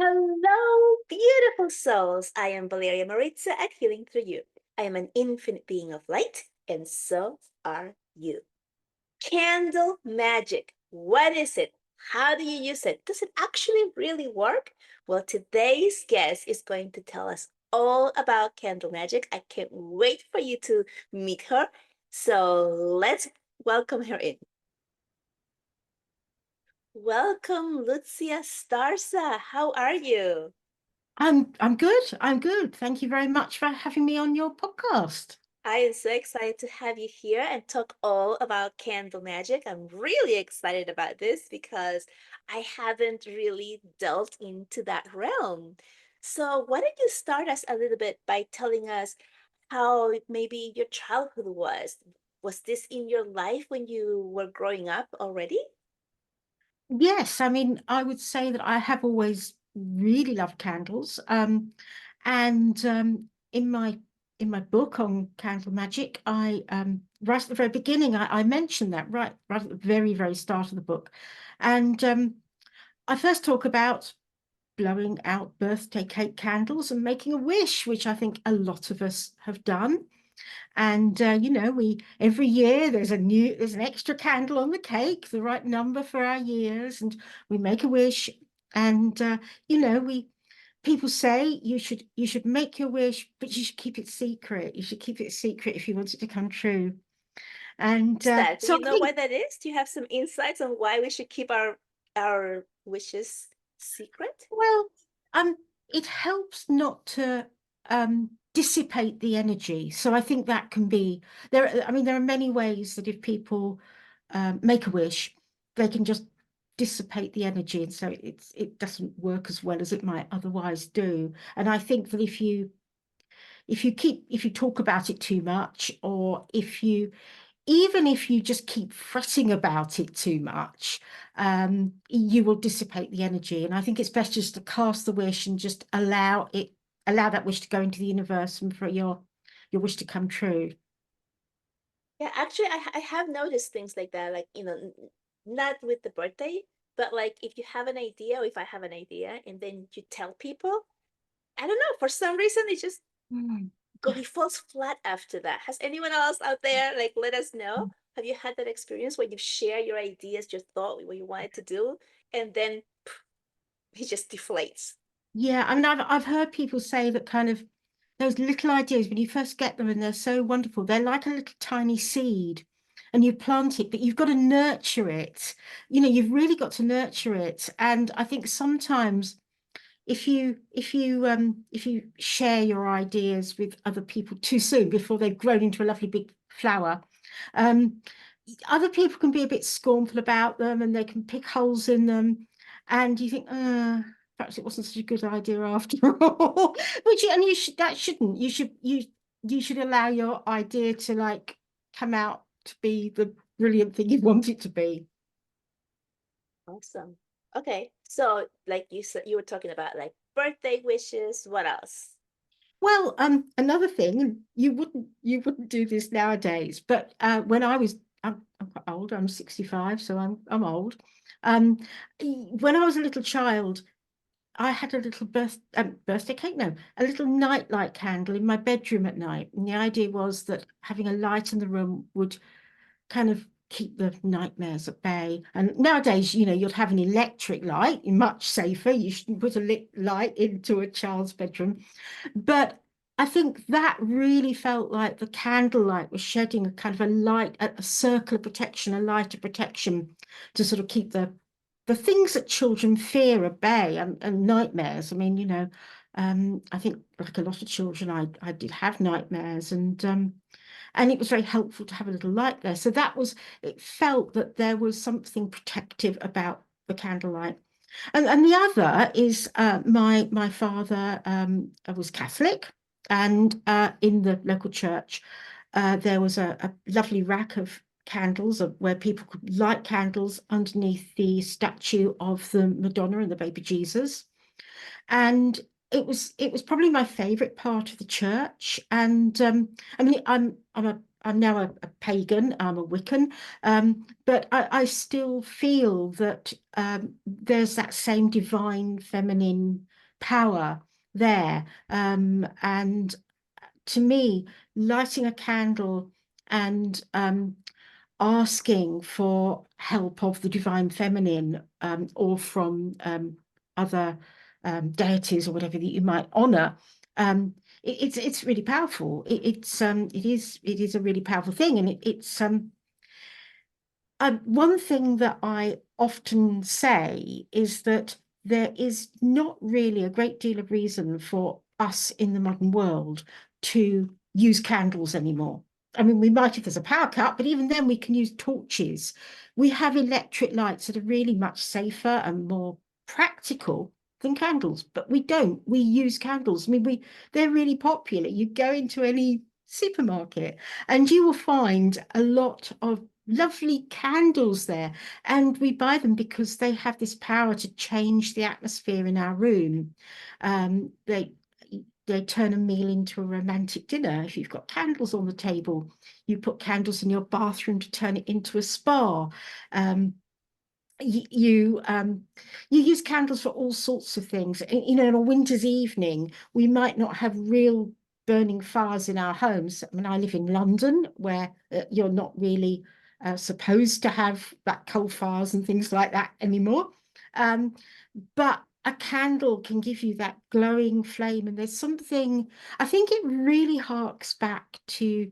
Hello, beautiful souls. I am Valeria Maritza at Healing Through You. I am an infinite being of light, and so are you. Candle magic. What is it? How do you use it? Does it actually really work? Well, today's guest is going to tell us all about candle magic. I can't wait for you to meet her. So let's welcome her in. Welcome, Lucya Starza. How are you? I'm good. I'm good. Thank you very much for having me on your podcast. I am so excited to have you here and talk all about candle magic. I'm really excited about this because I haven't really delved into that realm. So, why don't you start us a little bit by telling us how maybe your childhood was? Was this in your life when you were growing up already? Yes, I mean, I would say that I have always really loved candles. And in my book on candle magic, I right at the very beginning, I mentioned that right at the very, very start of the book. And I first talk about blowing out birthday cake candles and making a wish, which I think a lot of us have done. And we every year there's an extra candle on the cake, the right number for our years, and we make a wish. And we people say you should make your wish, but you should keep it secret. You should keep it secret if you want it to come true. And What's that? Do so you I know why think, that is? Do you have some insights on why we should keep our wishes secret? well, um, it helps not to dissipate the energy. So I think that can be there. I mean, there are many ways that if people make a wish, they can just dissipate the energy, and so it doesn't work as well as it might otherwise do. And I think that if you talk about it too much, or if you even if you just keep fretting about it too much, you will dissipate the energy. And I think it's best just to cast the wish and just allow that wish to go into the universe and for your wish to come true. Yeah, actually, I have noticed things like that. Like, not with the birthday, but like if you have an idea or if I have an idea and then you tell people, I don't know, for some reason Mm. it falls flat after that. Has anyone else out there like let us know? Have you had that experience where you share your ideas, your thought, what you wanted to do, and then it just deflates? Yeah, I mean, I've heard people say that kind of those little ideas when you first get them and they're so wonderful, they're like a little tiny seed, and you plant it, but you've got to nurture it. You've really got to nurture it. And I think sometimes if you share your ideas with other people too soon before they've grown into a lovely big flower, um, other people can be a bit scornful about them and they can pick holes in them, and you think, perhaps it wasn't such a good idea after all. And you should that shouldn't you should allow your idea to like come out to be the brilliant thing you want it to be. Awesome. Okay, so like you said, you were talking about like birthday wishes. What else? Well, another thing, you wouldn't do this nowadays, but when I'm quite old, I'm 65, so I'm old. Um, when I was a little child, I had a little birthday cake, no, a little nightlight candle in my bedroom at night. And the idea was that having a light in the room would kind of keep the nightmares at bay. And nowadays, you'd have an electric light, much safer. You shouldn't put a lit light into a child's bedroom. But I think that really felt like the candlelight was shedding a kind of a light, a circle of protection, a light of protection to sort of keep the things that children fear at bay, and nightmares. I mean, I think like a lot of children, I did have nightmares, and it was very helpful to have a little light there. So it felt that there was something protective about the candlelight. And the other is my father was Catholic, and in the local church there was a lovely rack of candles where people could light candles underneath the statue of the Madonna and the baby Jesus. And it was probably my favorite part of the church. And I mean, I'm a I'm now a pagan, I'm a Wiccan, but I still feel that there's that same divine feminine power there. And to me, lighting a candle and asking for help of the divine feminine, or from other deities or whatever that you might honor, it's really powerful. It is a really powerful thing, and it's one thing that I often say is that there is not really a great deal of reason for us in the modern world to use candles anymore. I mean, we might if there's a power cut, but even then we can use torches. We have electric lights that are really much safer and more practical than candles, but we don't. We use candles. I mean, they're really popular. You go into any supermarket and you will find a lot of lovely candles there. And we buy them because they have this power to change the atmosphere in our room. They turn a meal into a romantic dinner. If you've got candles on the table, you put candles in your bathroom to turn it into a spa. Um, you use candles for all sorts of things. You know, on a winter's evening, we might not have real burning fires in our homes. I mean, I live in London, where you're not really supposed to have that coal fires and things like that anymore. Um, but a candle can give you that glowing flame, and there's something, I think it really harks back to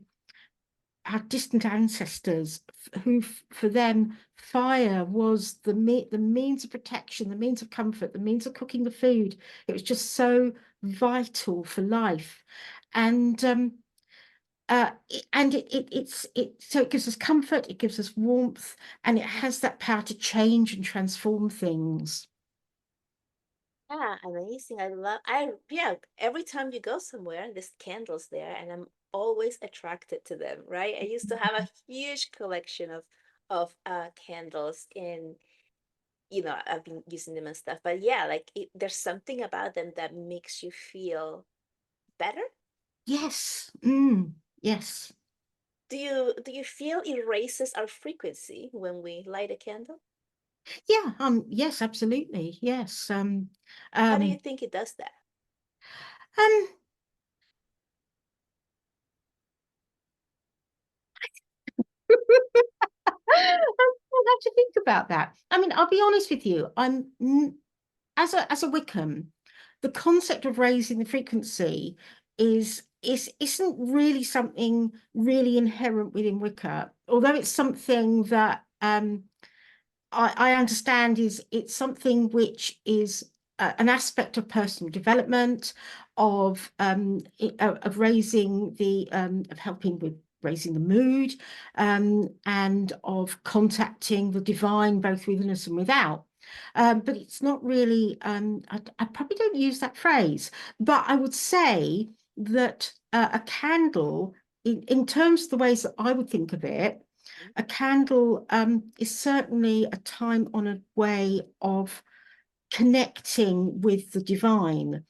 our distant ancestors, who, for them, fire was the means of protection, the means of comfort, the means of cooking the food. It was just so vital for life. And so it gives us comfort, it gives us warmth, and it has that power to change and transform things. Yeah, amazing. Yeah, every time you go somewhere, there's candles there, and I'm always attracted to them, right? I used to have a huge collection of candles in, I've been using them and stuff. But yeah, like there's something about them that makes you feel better. Yes. Yes. Do you feel it raises our frequency when we light a candle? Yeah, yes, absolutely. Yes. How do you Um, think it does that? um, I'll have to think about that. I mean, I'll be honest with you. As a Wiccan, the concept of raising the frequency isn't really something really inherent within Wicca, although it's something that I understand it's something which is an aspect of personal development, of raising of helping with raising the mood, and of contacting the divine both within us and without. But it's not really, I probably don't use that phrase, but I would say that a candle, in terms of the ways that I would think of it, a candle is certainly a time-honored way of connecting with the divine.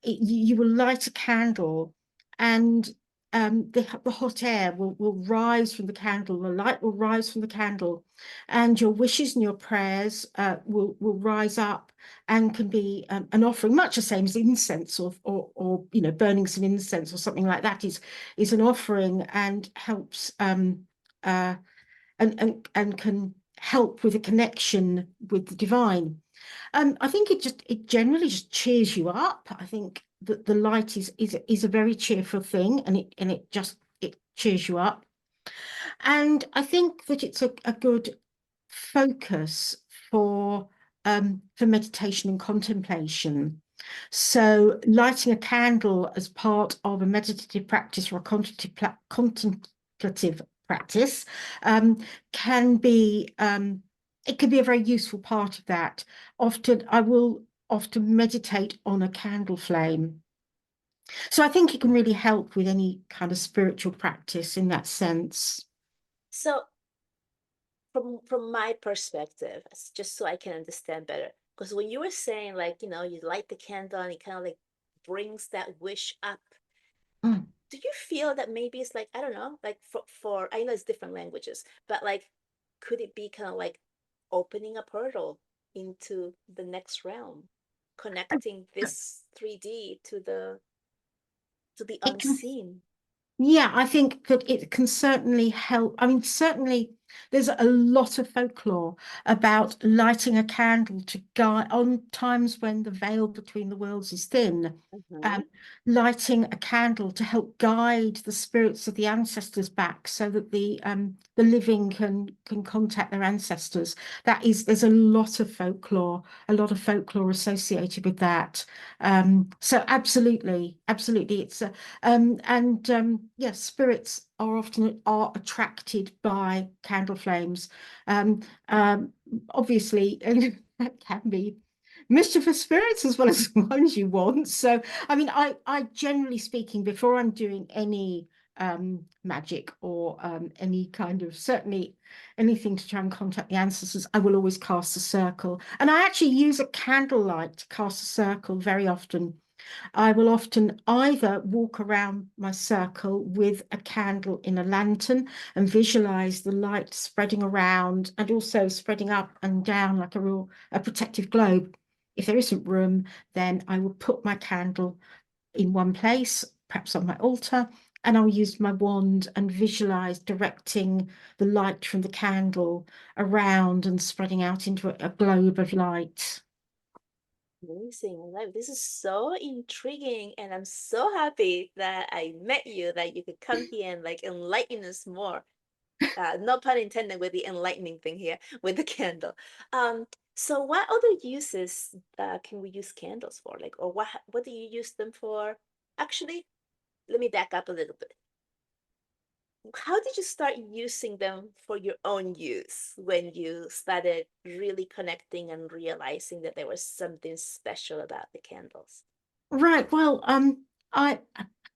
You will light a candle, and the hot air will rise from the candle, the light will rise from the candle, and your wishes and your prayers will rise up and can be an offering, much the same as incense, or burning some incense or something like that is an offering, and helps uh, and can help with a connection with the divine. I think it generally just cheers you up. I think that the light is a very cheerful thing, and it cheers you up. And I think that it's a good focus for meditation and contemplation. So lighting a candle as part of a meditative practice or a contemplative practice um, can be it can be a very useful part of that. I will often meditate on a candle flame. So I think it can really help with any kind of spiritual practice in that sense. So from my perspective, just so I can understand better, because when you were saying, like, you light the candle and it kind of like brings that wish up, Mm. do you feel that maybe it's like, I don't know, like for I know it's different languages, but like could it be kind of like opening a portal into the next realm, connecting this 3D to the It can unseen? Yeah, I think that it can certainly help. I mean, certainly there's a lot of folklore about lighting a candle to guide on times when the veil between the worlds is thin. Mm-hmm. Um, Lighting a candle to help guide the spirits of the ancestors back so that the living can contact their ancestors. There's a lot of folklore associated with that. So absolutely, it's a and yes, spirits are often are attracted by candle flames. Um, um, Obviously, and that can be mischievous spirits as well as the ones you want. So, I mean, I generally speaking, before I'm doing any magic or any kind of certainly anything to try and contact the ancestors, I will always cast a circle. And I actually use a candlelight to cast a circle very often. I will often either walk around my circle with a candle in a lantern and visualize the light spreading around and also spreading up and down like a protective globe. If there isn't room, then I will put my candle in one place, perhaps on my altar, and I'll use my wand and visualize directing the light from the candle around and spreading out into a globe of light. Amazing. I love this is so intriguing, and I'm so happy that I met you, that you could come here and like enlighten us more. No pun intended with the enlightening thing here with the candle. Um, so what other uses can we use candles for? Like, or what do you use them for? Actually, let me back up a little bit. How did you start using them for your own use when you started really connecting and realizing that there was something special about the candles? Right. Well, I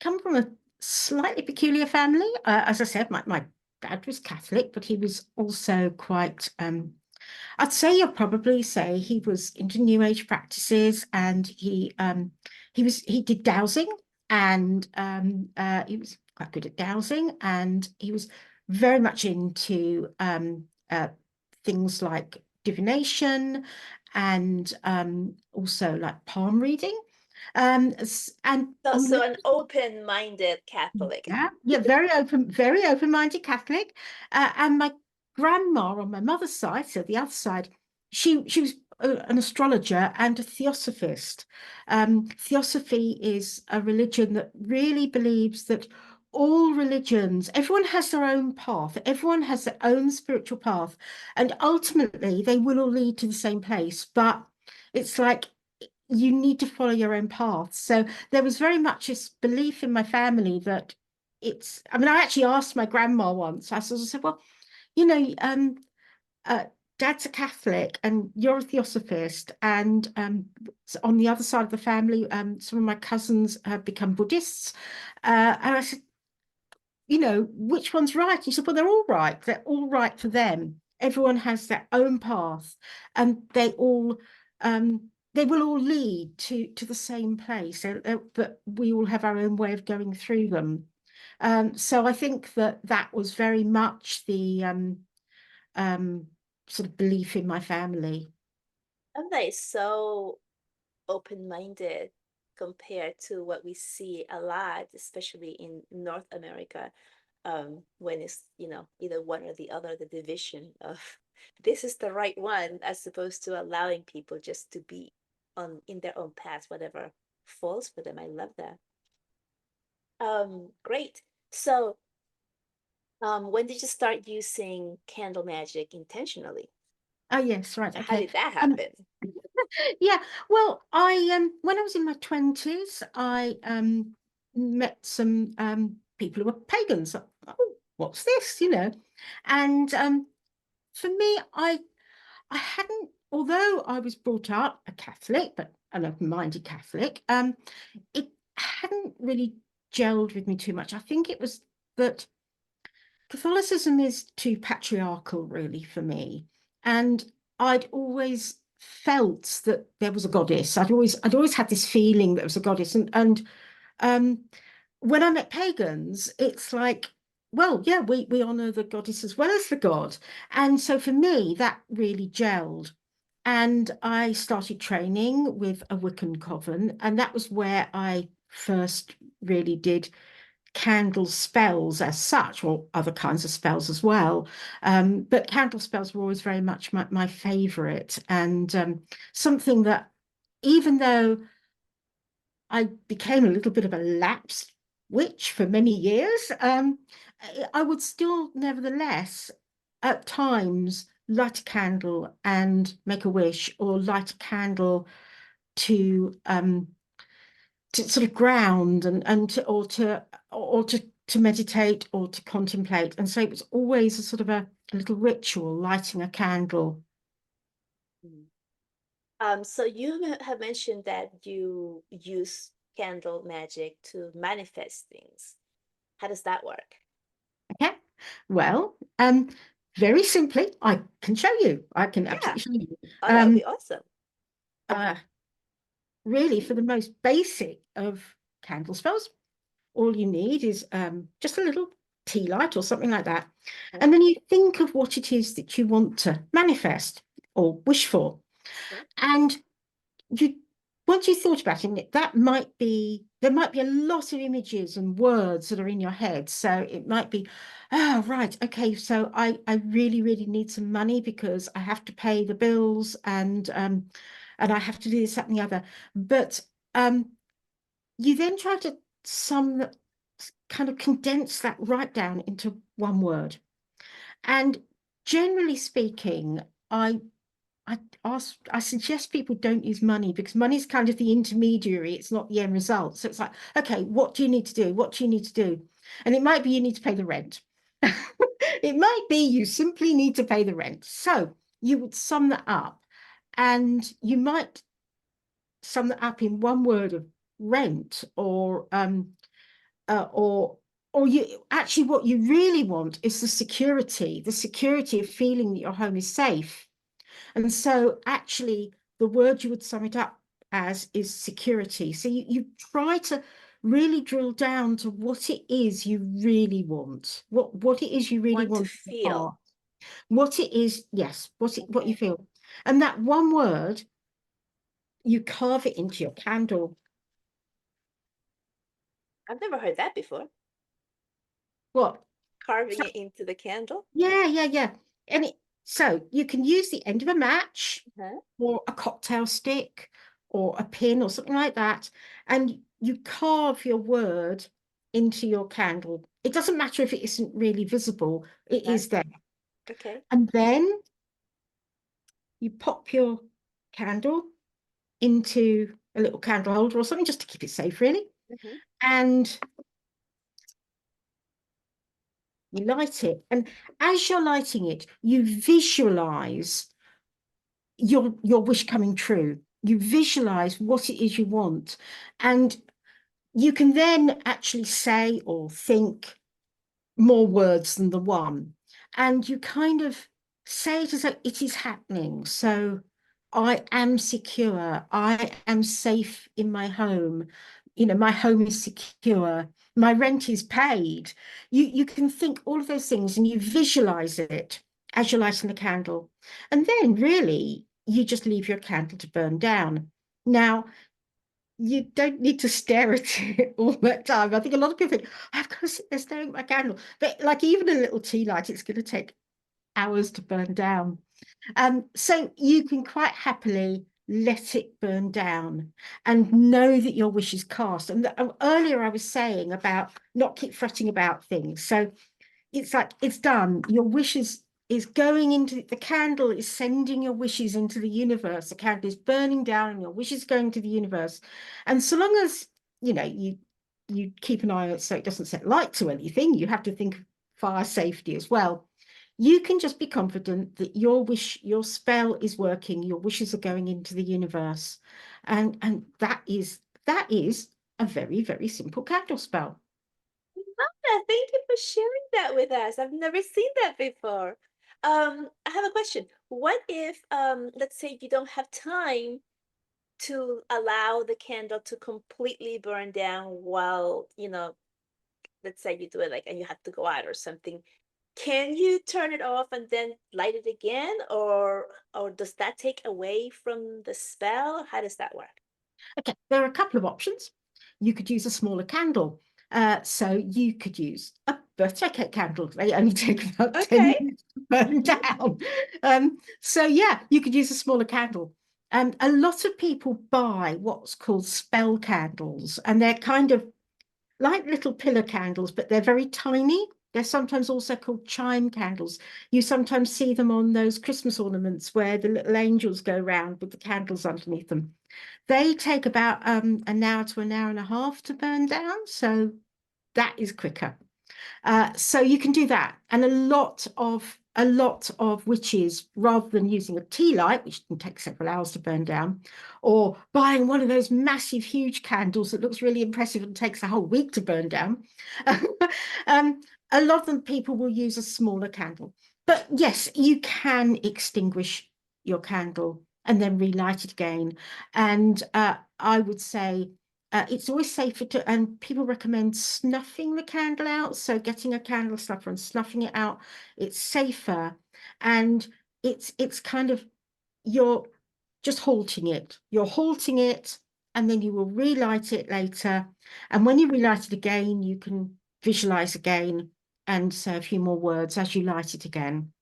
come from a slightly peculiar family. As I said, my dad was Catholic, but he was also quite, I'd say you'll probably say he was into New Age practices and he did dowsing and he was quite good at dowsing and he was very much into things like divination and also like palm reading. And So, on the so an open-minded Catholic. yeah, very open-minded Catholic. And my grandma on my mother's side, so the other side, she was an astrologer and a theosophist. Theosophy is a religion that really believes that all religions, everyone has their own path, everyone has their own spiritual path, and ultimately they will all lead to the same place. But it's like you need to follow your own path. So there was very much this belief in my family that I mean, I actually asked my grandma once, I sort of said, well, you know, uh, dad's a Catholic and you're a Theosophist. And so on the other side of the family, some of my cousins have become Buddhists. And I said, which one's right? He said, well, they're all right. They're all right for them. Everyone has their own path, and they will all lead to the same place. But we all have our own way of going through them. So I think that was very much the um, sort of belief in my family. And that is so open-minded compared to what we see a lot, especially in North America, when it's, either one or the other, the division of this is the right one, as opposed to allowing people just to be on in their own path, whatever falls for them. I love that. Great. So, when did you start using candle magic intentionally? Oh yes, right, How okay. did that Um, happen? Yeah, well, I when I was in my 20s, I met some people who were pagans. Oh, what's this? And for me, I hadn't, although I was brought up a Catholic, but an open-minded Catholic, it hadn't really gelled with me too much. I think it was that Catholicism is too patriarchal, really, for me. And I'd always felt that there was a goddess. I'd always had this feeling that there was a goddess. And um, when I met pagans, it's like, well, yeah, we honor the goddess as well as the god. And so for me, that really gelled. And I started training with a Wiccan coven, and that was where I first really did candle spells as such, or other kinds of spells as well. But candle spells were always very much my favorite, and something that, even though I became a little bit of a lapsed witch for many years, I would still, nevertheless, at times, light a candle and make a wish, or light a candle to sort of ground and to meditate or to contemplate. And so it was always a sort of a little ritual, lighting a candle. Mm. So you have mentioned that you use candle magic to manifest things. How does that work? Okay. Well, very simply, I can show you. I can Yeah. absolutely show you. Oh, that would Um, be awesome. uh, Really, for the most basic of candle spells, all you need is just a little tea light or something like that. Okay. And then you think of what it is that you want to manifest or wish for. Okay. And you, once you thought about it, that might be, there might be a lot of images and words that are in your head. So it might be, oh, right, okay, so I really, really need some money because I have to pay the bills, and I have to do this, that, and the other. But you then try to sum, kind of condense that right down into one word. And generally speaking, I I suggest people don't use money, because money is kind of the intermediary. It's not the end result. So it's like, okay, what do you need to do? What do you need to do? And it might be you need to pay the rent. It might be you simply need to pay the rent. So you would sum that up, and you might sum that up in one word of rent, uh, or or you actually, what you really want is the security of feeling that your home is safe. And so actually, the word you would sum it up as is security. So you try to really drill down to what it is you really want, what it is you really Want to want in your feel. heart, what it is, yes, what you Okay. feel. And that one word, you carve it into your candle. I've never heard that before. What? Carving it into the candle. Yeah. And so you can use the end of a match Huh? or a cocktail stick or a pin or something like that, and you carve your word into your candle. It doesn't matter if it isn't really visible, it Huh? is there. Okay. And then you pop your candle into a little candle holder or something, just to keep it safe, really. Hmm. And you light it. And as you're lighting it, you visualize your wish coming true. You visualize what it is you want, and you can then actually say or think more words than the one, and you kind of say it as though it is happening. So I am secure, I am safe in my home, my home is secure, my rent is paid. You can think all of those things, and you visualize it as you're lighting the candle, and then really you just leave your candle to burn down. Now, you don't need to stare at it all that time. I think a lot of people think, I've got to sit there staring at my candle. But like, even a little tea light, it's going to take hours to burn down. So you can quite happily let it burn down and know that your wish is cast. And earlier I was saying about not keep fretting about things. So it's like, it's done. Your wishes is going into the candle, is sending your wishes into the universe. The candle is burning down and your wishes going to the universe. And so long as you keep an eye on it so it doesn't set light to anything, you have to think of fire safety as well. You can just be confident that your spell is working, your wishes are going into the universe. And that is a very, very simple candle spell. Yeah, thank you for sharing that with us. I've never seen that before. I have a question. What if, let's say you don't have time to allow the candle to completely burn down while, let's say you do it like and you have to go out or something, can you turn it off and then light it again, or does that take away from the spell? How does that work? Okay, there are a couple of options. You could use a smaller candle. So you could use a birthday cake candle. They only take about 10 Okay. minutes to burn down. So yeah, you could use a smaller candle. A lot of people buy what's called spell candles, and they're kind of like little pillar candles, but they're very tiny. They're sometimes also called chime candles. You sometimes see them on those Christmas ornaments where the little angels go round with the candles underneath them. They take about an hour to an hour and a half to burn down, so that is quicker. So you can do that, and a lot of witches, rather than using a tea light, which can take several hours to burn down, or buying one of those massive, huge candles that looks really impressive and takes a whole week to burn down, um, a lot of them people will use a smaller candle. But yes, you can extinguish your candle and then relight it again. And I would say it's always safer to, and people recommend snuffing the candle out. So getting a candle snuffer and snuffing it out, it's safer. And it's kind of, you're just halting it. You're halting it, and then you will relight it later. And when you relight it again, you can visualize again and say a few more words as you light it again.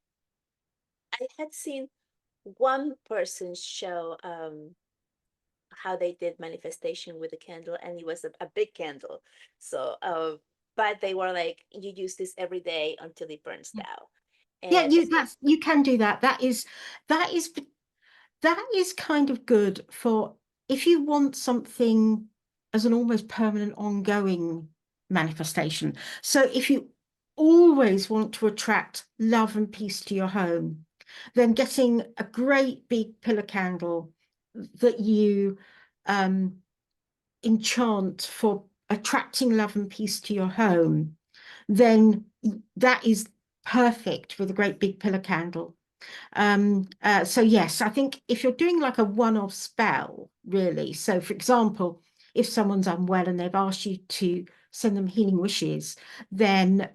I had seen one person show how they did manifestation with a candle, and it was a big candle. So but they were like, you use this every day until it burns down. Yeah, And you can do that. That is that is kind of good for if you want something as an almost permanent, ongoing manifestation. So if you always want to attract love and peace to your home, then getting a great big pillar candle that you um, enchant for attracting love and peace to your home, then that is perfect with a great big pillar candle. So yes, I think if you're doing like a one-off spell, really. So for example, if someone's unwell and they've asked you to send them healing wishes, then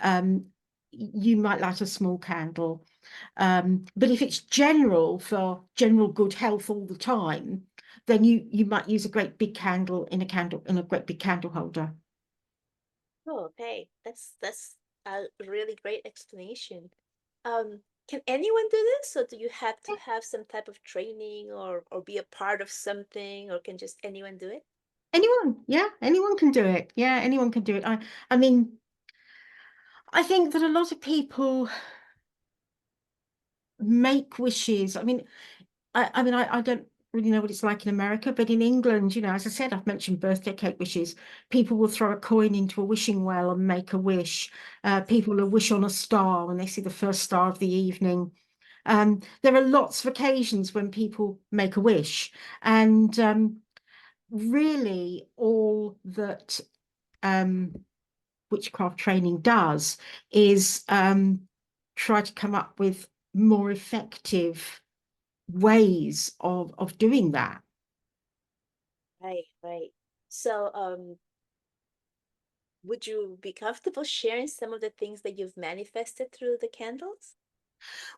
you might light a small candle. But if it's general for general good health all the time, then you might use a great big candle in a great big candle holder. oh, okay, that's a really great explanation. Um, can anyone do this, or do you have to have some type of training or be a part of something, or can just anyone do it? Anyone, yeah, anyone can do it. Yeah, anyone can do it. I mean, I think that a lot of people make wishes. I don't really know what it's like in America, but in England, as I said, I've mentioned birthday cake wishes. People will throw a coin into a wishing well and make a wish. People will wish on a star when they see the first star of the evening. There are lots of occasions when people make a wish, and really all that um, witchcraft training does is try to come up with more effective ways of doing that. Right, right. So, would you be comfortable sharing some of the things that you've manifested through the candles?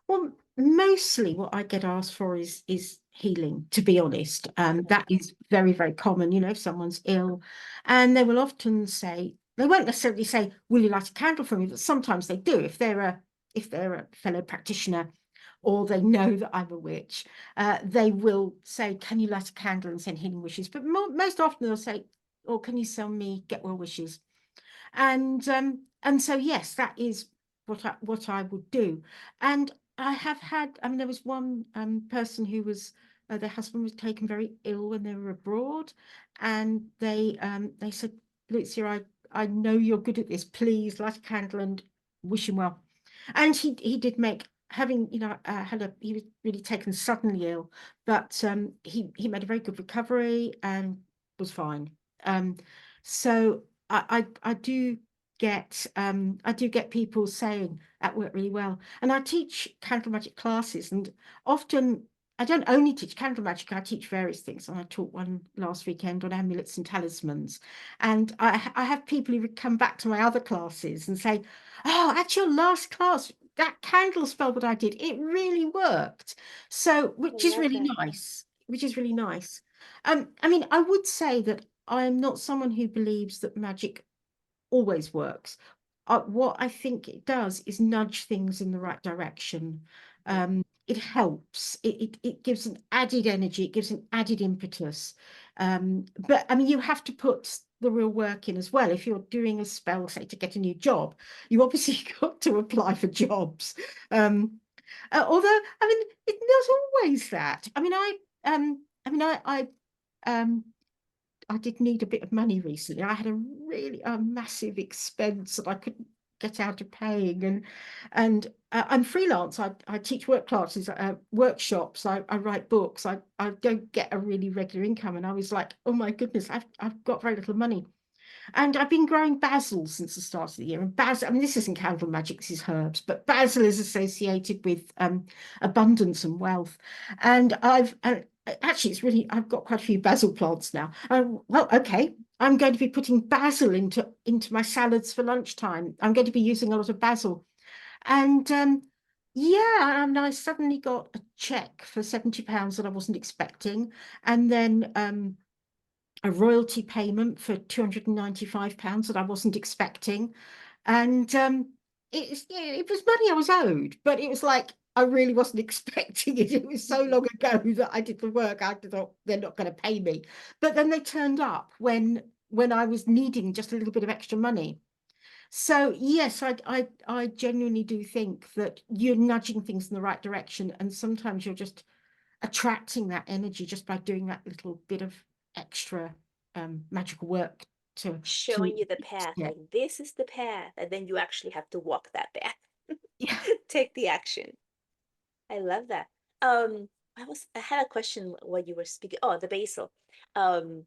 Well, mostly what I get asked for is healing, to be honest. That is very, very common, if someone's ill. And they will often say, they won't necessarily say, will you light a candle for me? But sometimes they do if they're a fellow practitioner or they know that I'm a witch, they will say, can you light a candle and send healing wishes? But most often they'll say, or can you send me get well wishes? And so yes, that is what I would do. And I have had, I mean, there was one person who was their husband was taken very ill when they were abroad, and they said, Lucya, I know you're good at this. Please light a candle and wish him well. And he did make, having he was really taken suddenly ill, but he made a very good recovery and was fine. So I do get people saying that worked really well. And I teach candle magic classes, and often I don't only teach candle magic, I teach various things. And I taught one last weekend on amulets and talismans. And I have people who would come back to my other classes and say, oh, at your last class, that candle spell that I did, it really worked. So, I which is love really that. nice, which is really nice. I mean, I would say that I'm not someone who believes that magic always works. What I think it does is nudge things in the right direction. Mhm. It helps. It gives an added energy. It gives an added impetus. But I mean, you have to put the real work in as well. If you're doing a spell, say, to get a new job, you obviously got to apply for jobs. Although, I mean, it's not always that. Um, I did need a bit of money recently. I had a really massive expense that I couldn't get out of paying, and I'm freelance. I teach work classes, workshops. I write books. I don't get a really regular income, and I was like, oh my goodness, I've got very little money. And I've been growing basil since the start of the year. And basil, I mean, this isn't candle magic, this is herbs, but basil is associated with abundance and wealth. And actually, I've got quite a few basil plants now. Well, okay, I'm going to be putting basil into my salads for lunchtime. I'm going to be using a lot of basil. And yeah, and I suddenly got a check for £70 that I wasn't expecting. And then a royalty payment for £295 that I wasn't expecting. And it was money I was owed, but it was like I really wasn't expecting it. It was so long ago that I did the work. I thought they're not going to pay me. But then they turned up when I was needing just a little bit of extra money. So yes, I genuinely do think that you're nudging things in the right direction, and sometimes you're just attracting that energy just by doing that little bit of extra magical work to Showing you the path, yeah. like this is the path, and then you actually have to walk that path. Yeah. Take the action. I love that. I had a question while you were speaking. Oh, the basil. Um,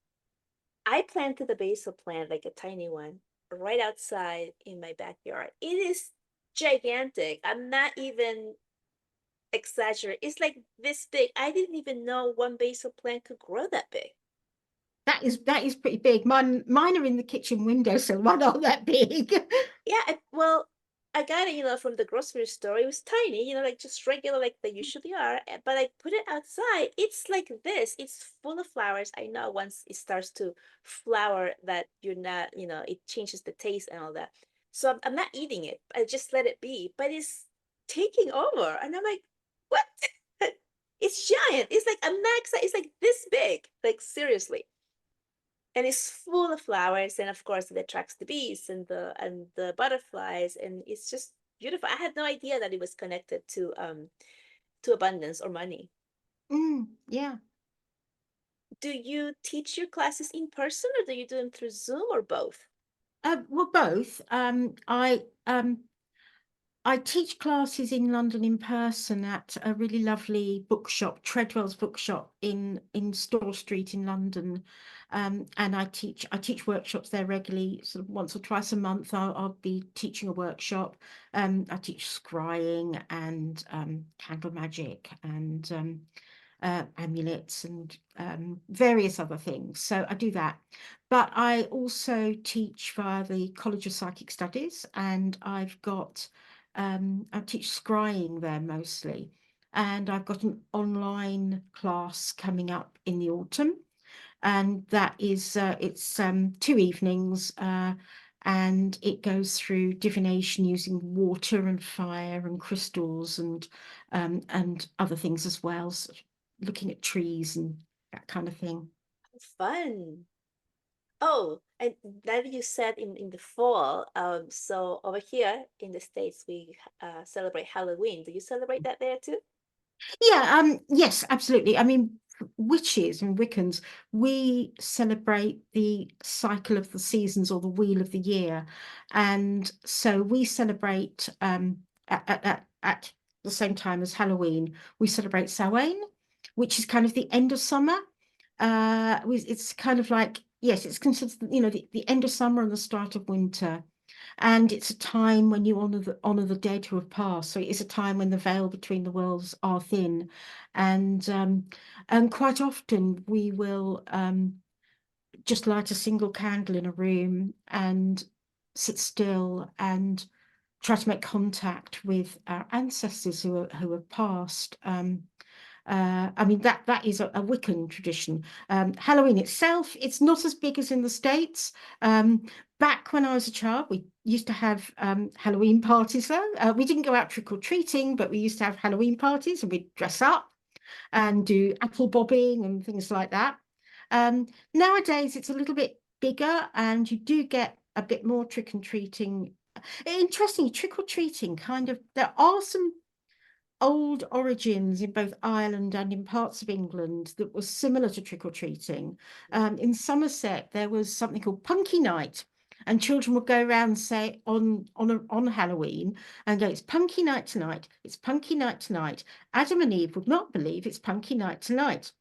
I planted the basil plant, like a tiny one, right outside in my backyard. It is gigantic. I'm not even exaggerating. It's like this big. I didn't even know one basil plant could grow that big. That is pretty big. Mine are in the kitchen window, so mine aren't that big. Yeah, well, I got it, from the grocery store. It was tiny, like just regular, like they usually are. But I put it outside. It's like this. It's full of flowers. I know once it starts to flower that you're not, it changes the taste and all that. So I'm not eating it. I just let it be. But it's taking over, and I'm like, what? It's giant. It's like I'm not excited. It's like this big. Like seriously, and it's full of flowers, and of course it attracts the bees and the butterflies, and it's just beautiful. I had no idea that it was connected to abundance or money. Yeah. Do you teach your classes in person, or do you do them through Zoom, or both? Well, both. I teach classes in London in person at a really lovely bookshop, Treadwell's Bookshop in Store Street in London, and I teach workshops there regularly, sort of once or twice a month. I'll be teaching a workshop. I teach scrying and candle magic and amulets and various other things. So I do that. But I also teach via the College of Psychic Studies, and I teach scrying there mostly. And I've got an online class coming up in the autumn, and that is it's 2 evenings, and it goes through divination using water and fire and crystals and other things as well, sort of looking at trees and that kind of thing. Fun. Oh, and that you said in the fall. So over here in the States, we celebrate Halloween. Do you celebrate that there too? Yeah, yes, absolutely. I mean, witches and Wiccans, we celebrate the cycle of the seasons or the wheel of the year. And so we celebrate at the same time as Halloween, we celebrate Samhain, which is kind of the end of summer. It's kind of like, yes, it's considered, the end of summer and the start of winter. And it's a time when you honor the dead who have passed. So it's a time when the veil between the worlds are thin. And quite often we will just light a single candle in a room and sit still and try to make contact with our ancestors who have passed. I mean, that is a Wiccan tradition. Halloween itself, it's not as big as in the States. Back when I was a child, we used to have Halloween parties though. We didn't go out trick-or-treating, but we used to have Halloween parties and we'd dress up and do apple bobbing and things like that. Nowadays, it's a little bit bigger and you do get a bit more trick-and-treating. Interestingly, trick-or-treating kind of, there are some old origins in both Ireland and in parts of England that was similar to trick-or-treating. In Somerset, there was something called Punky Night, and children would go around say on Halloween and go, "It's Punky Night tonight. It's Punky Night tonight." Adam and Eve would not believe it's Punky Night tonight.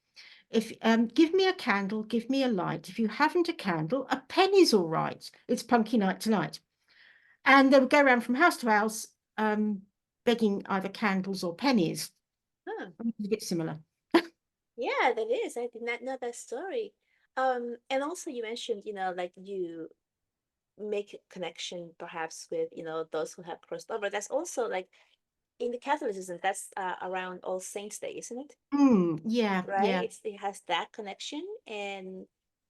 If give me a candle, give me a light. If you haven't a candle, a penny's all right. It's Punky Night tonight. And they would go around from house to house, begging either candles or pennies. Huh. It's a bit similar. Yeah, that is. I did not know that story. And also you mentioned, like you make a connection perhaps with, those who have crossed over. That's also like in the Catholicism, that's around All Saints Day, isn't it? Yeah, Right? yeah. It has that connection. And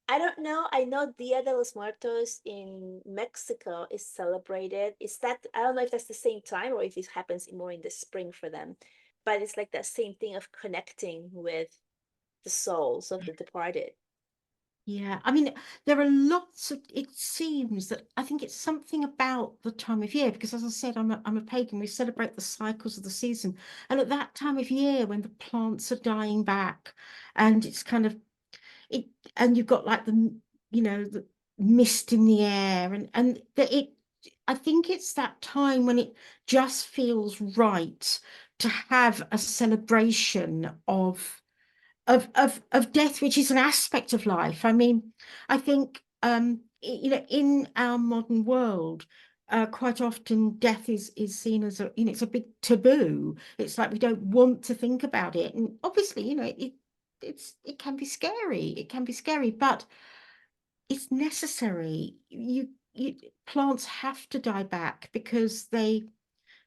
I don't know. I know Dia de los Muertos in Mexico is celebrated. Is that, I don't know if that's the same time or if it happens more in the spring for them, but it's like that same thing of connecting with the souls of the departed. Yeah, I mean, there are lots of, it seems that I think it's something about the time of year, because as I said, I'm a pagan. We celebrate the cycles of the season. And at that time of year, when the plants are dying back and it's kind of, it, and you've got like the mist in the air and I think it's that time when it just feels right to have a celebration of death, which is an aspect of life. I mean, I think in our modern world, quite often death is seen as it's a big taboo. It's like we don't want to think about it, and obviously, it can be scary. It can be scary, but it's necessary. You plants have to die back because they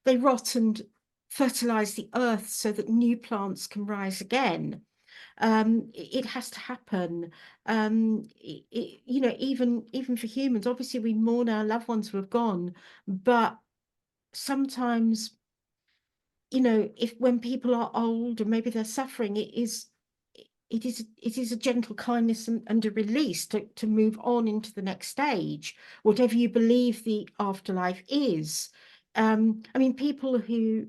rot and fertilize the earth so that new plants can rise again. It has to happen. Even for humans, obviously we mourn our loved ones who have gone, but sometimes, if when people are old and maybe they're suffering, it is a gentle kindness and a release to move on into the next stage, whatever you believe the afterlife is. I mean, people who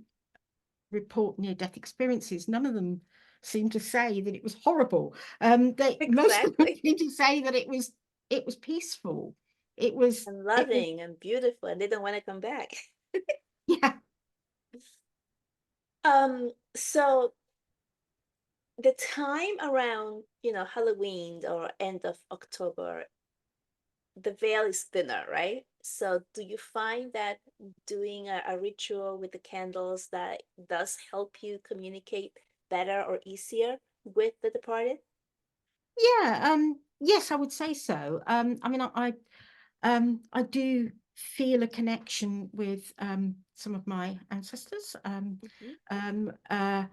report near-death experiences, none of them seem to say that it was horrible. Most of them Exactly. seem to say that it was peaceful. It was And it was loving and beautiful, and they don't want to come back. yeah. So the time around, Halloween or end of October, the veil is thinner, right? So do you find that doing a ritual with the candles that does help you communicate better or easier with the departed? Yeah, yes, I would say so. I mean, I do feel a connection with some of my ancestors. Mhm. Um, uh,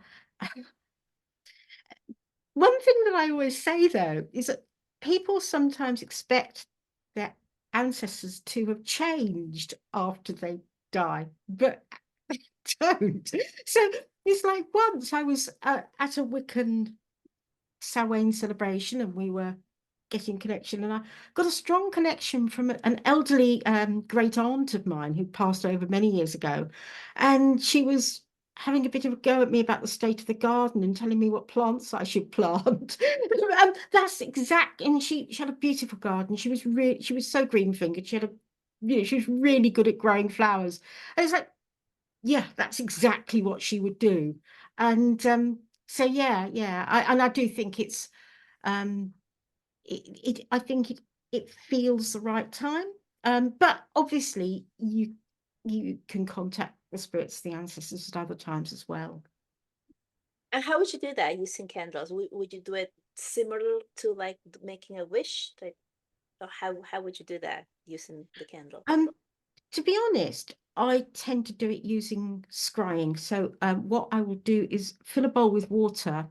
One thing that I always say though is that people sometimes expect their ancestors to have changed after they die, but they don't. So it's like once I was at a Wiccan Samhain celebration and we were getting connection and I got a strong connection from an elderly great aunt of mine who passed over many years ago, and she was having a bit of a go at me about the state of the garden and telling me what plants I should plant. That's exact, and she had a beautiful garden. She was so green fingered. She was really good at growing flowers, and it's like, yeah, that's exactly what she would do. And so yeah, I do think um I think it feels the right time. But obviously you can contact the spirits, the ancestors at other times as well. And how would you do that using candles? Would you do it similar to like making a wish? Like, or how would you do that using the candle? Um, to be honest, I tend to do it using scrying. So what I will do is fill a bowl with water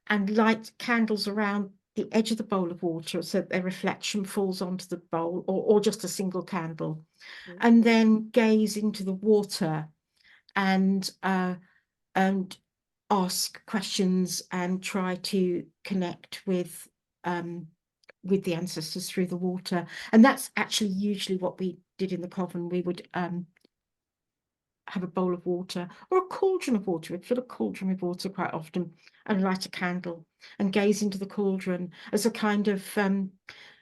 and light candles around the edge of the bowl of water so their reflection falls onto the bowl, or just a single candle, Mhm. and then gaze into the water and and ask questions and try to connect with the ancestors through the water. And that's actually usually what we did in the coven. We would have a bowl of water or a cauldron of water. We'd fill a cauldron with water quite often and light a candle and gaze into the cauldron as a kind of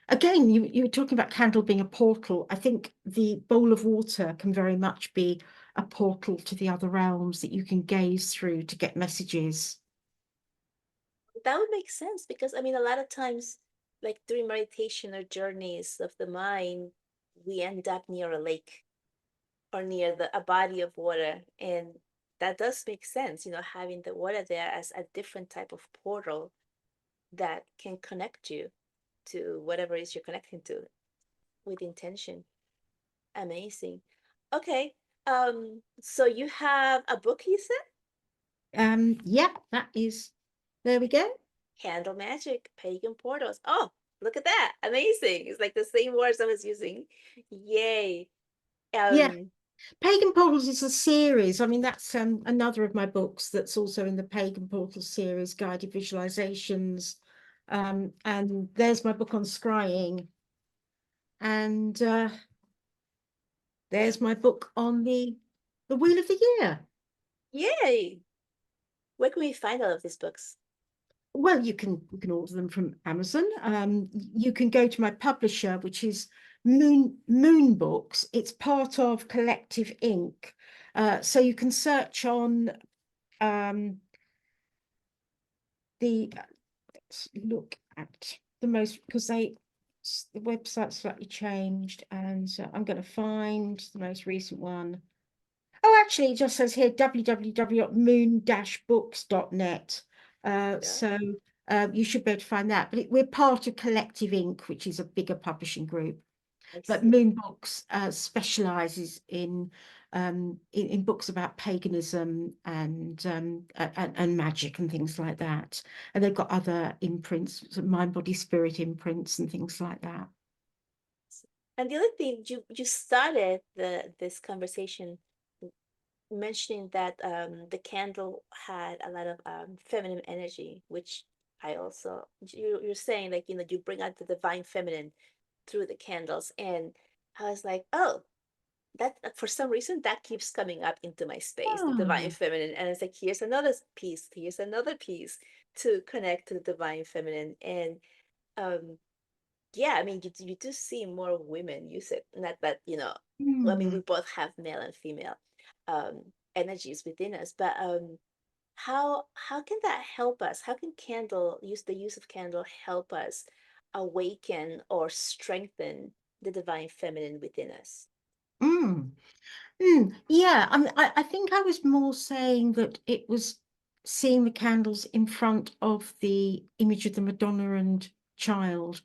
again, you were talking about candle being a portal. I think the bowl of water can very much be a portal to the other realms that you can gaze through to get messages. That would make sense because I mean, a lot of times, like during meditation or journeys of the mind, we end up near a lake or near a body of water, and that does make sense. Having the water there as a different type of portal that can connect you to whatever it is you're connecting to with intention. Amazing. Okay. So you have a book, you said? Yeah, that is, there we go. Candle Magic, Pagan Portals. Oh, look at that. Amazing. It's like the same words I was using. Yay. Yeah, Um, Pagan Portals is a series. I mean, that's another of my books that's also in the Pagan Portals series, Guided Visualisations. And there's my book on scrying. And there's my book on the Wheel of the Year. Yay. Where can we find all of these books? Well, you can order them from Amazon. You can go to my publisher, which is Moon Books. It's part of Collective Inc. So you can search on um, let's look at the most, because the website slightly changed, and I'm going to find the most recent one. Oh, actually, it just says here www.moon-books.net. Yeah, So you should be able to find that. But we're part of Collective Inc., which is a bigger publishing group. I But see. Moon Books specializes in books about paganism and magic and things like that. And they've got other imprints, mind, body, spirit imprints and things like that. And the other thing, you started this conversation mentioning that the candle had a lot of feminine energy, which I also you're saying like you bring out the divine feminine through the candles, and I was like, oh, that for some reason that keeps coming up into my space, the divine Oh, feminine, and it's like here's another piece to connect to the divine feminine, and um yeah, I mean, you do see more women use it. Not that, I mean, we hmm. both have male and female um, energies within us, but how can that help us? How can the use of candle help us awaken or strengthen the divine feminine within us? Mm. Mm, yeah, I think I was more saying that it was seeing the candles in front of the image of the Madonna and child,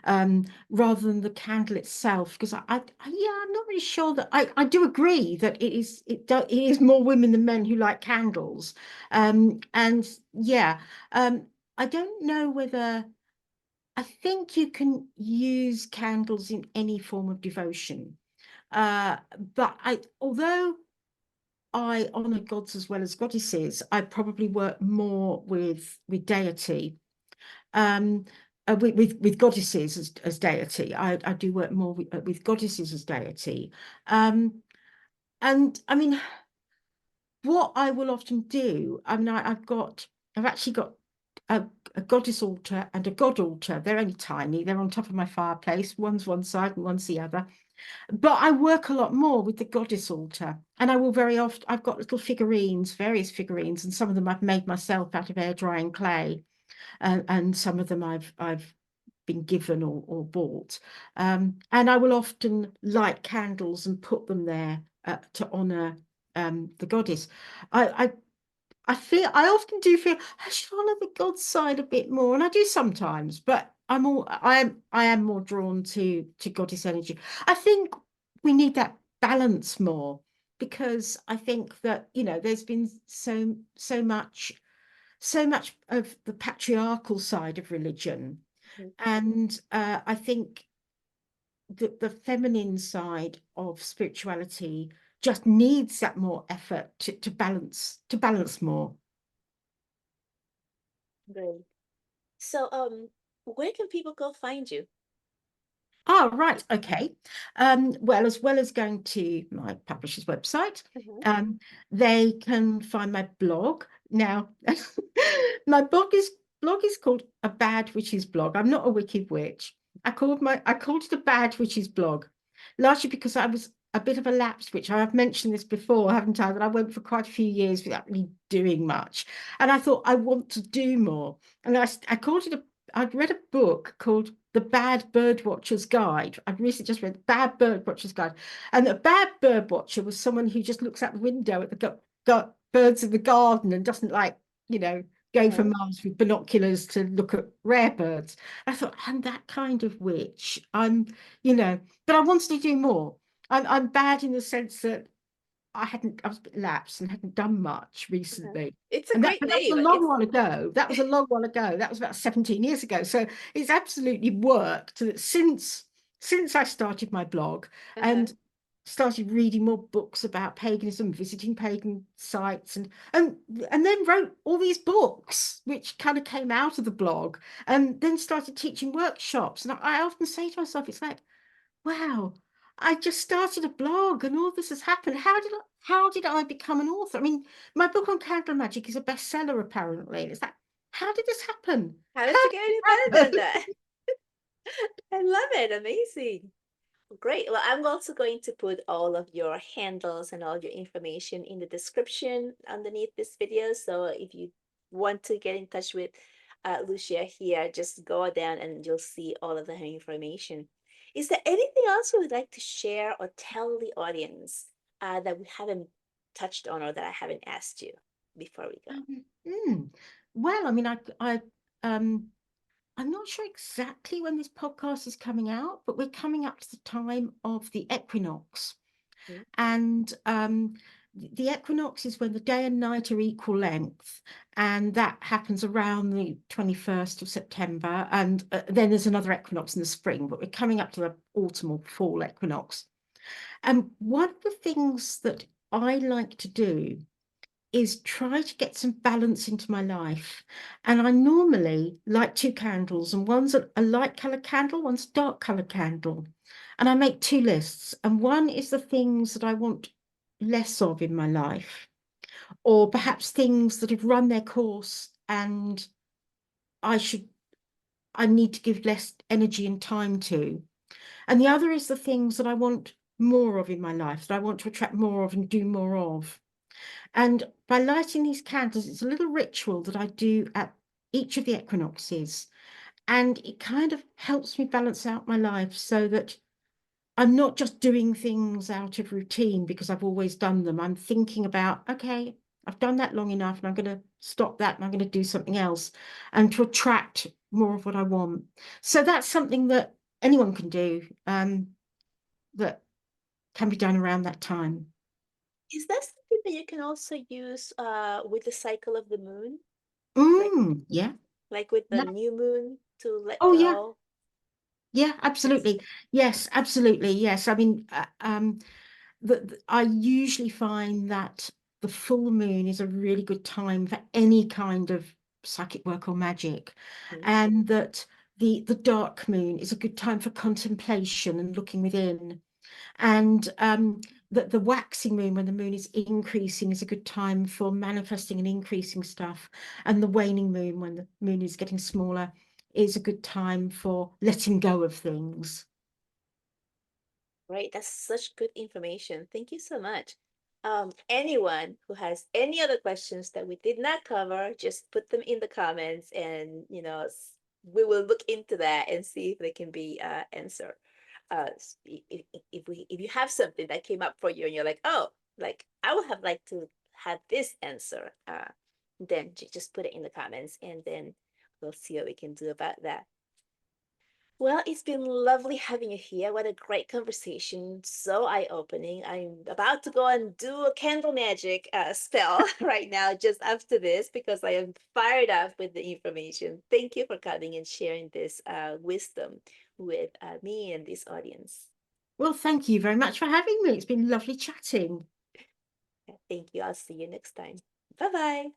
rather than the candle itself. Because yeah, I'm not really sure that I do agree that it is more women than men who like candles. And yeah, I don't know whether I think you can use candles in any form of devotion. But although I honor gods as well as goddesses, I probably work more with deity, um, with goddesses as deity. I do work more with goddesses as deity, and I mean, what I will often do. I mean, I've actually got a goddess altar and a god altar. They're only tiny. They're on top of my fireplace. One's one side and one's the other. But I work a lot more with the goddess altar, and I will very often. I've got little figurines, various figurines, and some of them I've made myself out of air drying clay, and some of them I've been given or bought. And I will often light candles and put them there to honor the goddess. I I often do feel I should honor the God side a bit more, and I do sometimes, but I am more drawn to goddess energy. I think we need that balance more because I think that, you know, there's been so much of the patriarchal side of religion, Mhm. and I think the feminine side of spirituality just needs that more effort to balance more. Great. So, where can people go find you? Oh, right. Okay. Well as going to my publisher's website, Mhm. um, they can find my blog. Now, my blog is called A Bad Witch's Blog. I'm not a wicked witch. I called it a Bad Witch's Blog, largely because I was a bit of a lapsed witch. I have mentioned this before, haven't I? That I went for quite a few years without really doing much. And I thought I want to do more. And I called it a I'd read a book called The Bad Bird Watcher's Guide. I'd recently just read Bad Bird Watcher's Guide. And a bad bird watcher was someone who just looks out the window at the got birds in the garden and doesn't like, you know, go for Uh-huh. miles with binoculars to look at rare birds. I thought, I'm that kind of witch. You know, but I wanted to do more. I'm bad in the sense that I was a bit lapsed and hadn't done much Uh-huh. recently. It's a great But that was name. a long It's while ago. That was a long while ago. That was about 17 years ago. So it's absolutely worked since I started my blog uh-huh. and started reading more books about paganism, visiting pagan sites, and then wrote all these books, which kind of came out of the blog, and then started teaching workshops. And I often say to myself, it's like, wow, I just started a blog and all this has happened. How did I become an author? I mean, my book on candle magic is a bestseller apparently. It's like, how did this happen? How does How it did get this any better than happen? that? I love it. Amazing. Great. Well, I'm also going to put all of your handles and all your information in the description underneath this video. So if you want to get in touch with Lucia here, just go down and you'll see all of the information. Is there anything else you would like to share or tell the audience that we haven't touched on or that I haven't asked you before we go? Mm. Well, I mean, um, I'm not sure exactly when this podcast is coming out, but we're coming up to the time of the equinox. Mhm. And the equinox is when the day and night are equal length, and that happens around the 21st of September. And then there's another equinox in the spring, but we're coming up to the autumn or fall equinox. And one of the things that I like to do is try to get some balance into my life. And I normally light two candles, and one's a light colored candle, one's a dark colored candle. And I make two lists. And one is the things that I want less of in my life, or perhaps things that have run their course and I should, I need to give less energy and time to. And the other is the things that I want more of in my life, that I want to attract more of and do more of. And by lighting these candles, it's a little ritual that I do at each of the equinoxes. And it kind of helps me balance out my life so that I'm not just doing things out of routine because I've always done them. I'm thinking about, okay, I've done that long enough and I'm going to stop that and I'm going to do something else and to attract more of what I want. So that's something that anyone can do, that can be done around that time. Is that something that you can also use with the cycle of the moon? Like Yeah. like with the Yeah. new moon to let Oh, yeah. go? Yeah, Yes. absolutely. Yes, absolutely. Yes. I mean, I usually find that the full moon is a really good time for any kind of psychic work or magic, Mhm. and that the dark moon is a good time for contemplation and looking within, and that the waxing moon, when the moon is increasing, is a good time for manifesting and increasing stuff, and the waning moon, when the moon is getting smaller, is a good time for letting go of things. Right, that's such good information. Thank you so much. Anyone who has any other questions that we did not cover, just put them in the comments and we will look into that and see if they can be answered. If you have something that came up for you and you're like, oh, like I would have liked to have this answer, then just put it in the comments, and then we'll see what we can do about that. Well, it's been lovely having you here. What a great conversation. So eye-opening. I'm about to go and do a candle magic spell right now, just after this, because I am fired up with the information. Thank you for coming and sharing this wisdom with me and this audience. Well, thank you very much for having me. It's been lovely chatting. Thank you. I'll see you next time. Bye-bye.